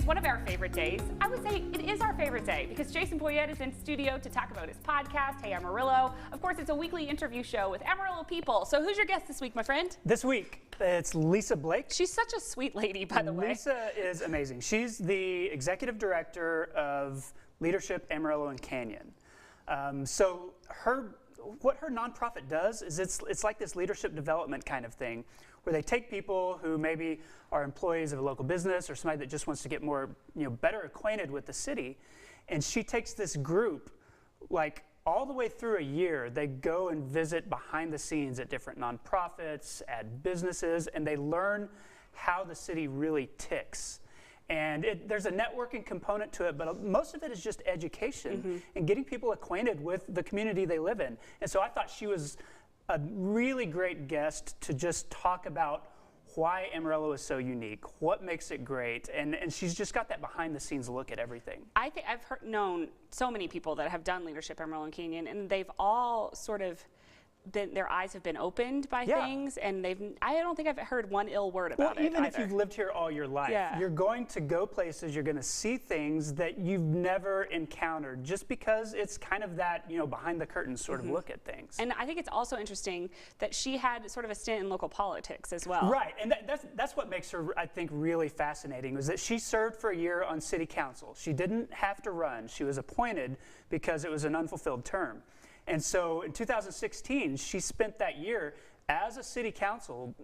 one of our favorite days. I would say it is our favorite day because Jason Boyette is in studio to talk about his podcast, Hey Amarillo. Of course, it's a weekly interview show with Amarillo people. So who's your guest this week, my friend? This week, it's Lisa Blake. She's such a sweet lady, by the way. Lisa is amazing. She's the executive director of Leadership Amarillo and Canyon. So what her nonprofit does is it's like this leadership development kind of thing where they take people who maybe are employees of a local business or somebody that just wants to get more, better acquainted with the city. And she takes this group, like all the way through a year, they go and visit behind the scenes at different nonprofits, at businesses, and they learn how the city really ticks. And there's a networking component to it, but most of it is just education and getting people acquainted with the community they live in. And so I thought she was a really great guest to just talk about why Amarillo is so unique, what makes it great, and she's just got that behind the scenes look at everything. I think I've known so many people that have done Leadership Amarillo and Canyon, and they've all sort of their eyes have been opened by things, and I don't think I've heard one ill word about it. Even if you've lived here all your life, you're going to go places, you're going to see things that you've never encountered just because it's kind of that, behind the curtain sort of look at things. And I think it's also interesting that she had sort of a stint in local politics as well. Right, and that's what makes her, I think, really fascinating, was that she served for a year on city council. She didn't have to run. She was appointed because it was an unfulfilled term. And so in 2016, she spent that year as a city council,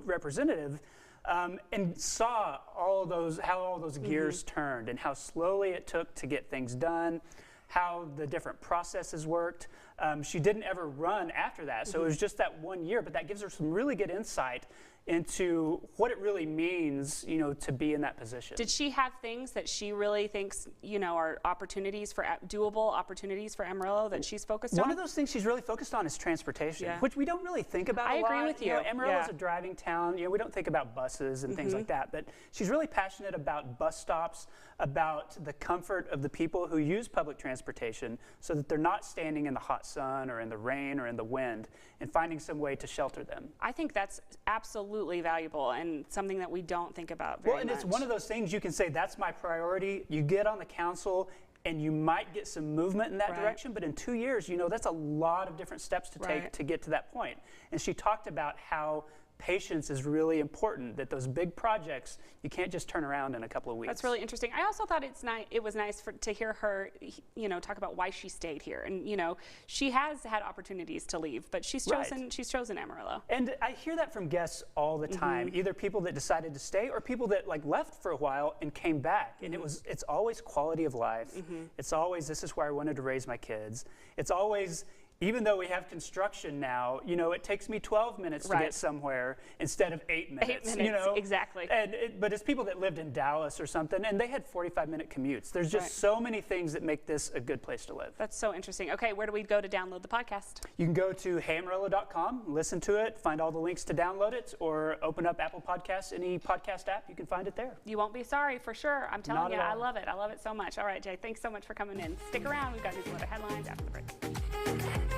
representative, and saw how all those gears turned and how slowly it took to get things done, how the different processes worked. She didn't ever run after that, so it was just that 1 year, but that gives her some really good insight into what it really means, to be in that position. Did she have things that she really thinks, are opportunities for doable opportunities for Amarillo that she's focused on? One of those things she's really focused on is transportation, which we don't really think about a lot. I agree with you. Amarillo is a driving town. We don't think about buses and things like that, but she's really passionate about bus stops, about the comfort of the people who use public transportation so that they're not standing in the hot sun or in the rain or in the wind, and finding some way to shelter them. I think that's absolutely valuable and something that we don't think about very much. Well, and it's one of those things you can say, that's my priority. You get on the council and you might get some movement in that direction, but in 2 years, that's a lot of different steps to take to get to that point. And she talked about how patience is really important, that those big projects, you can't just turn around in a couple of weeks. That's really interesting. I also thought it was nice to hear her, talk about why she stayed here. And, she has had opportunities to leave, but she's chosen Amarillo. And I hear that from guests all the time, either people that decided to stay or people that left for a while and came back. And it's always quality of life. It's always, this is where I wanted to raise my kids. It's always, even though we have construction now, it takes me 12 minutes to get somewhere instead of 8 minutes. 8 minutes, exactly. But it's people that lived in Dallas or something, and they had 45-minute commutes. There's just so many things that make this a good place to live. That's so interesting. Okay, where do we go to download the podcast? You can go to heyamarillo.com, listen to it, find all the links to download it, or open up Apple Podcasts, any podcast app, you can find it there. You won't be sorry, for sure. I'm telling you, I love it. I love it so much. All right, Jay, thanks so much for coming in. Stick around. We've got these other headlines after the break.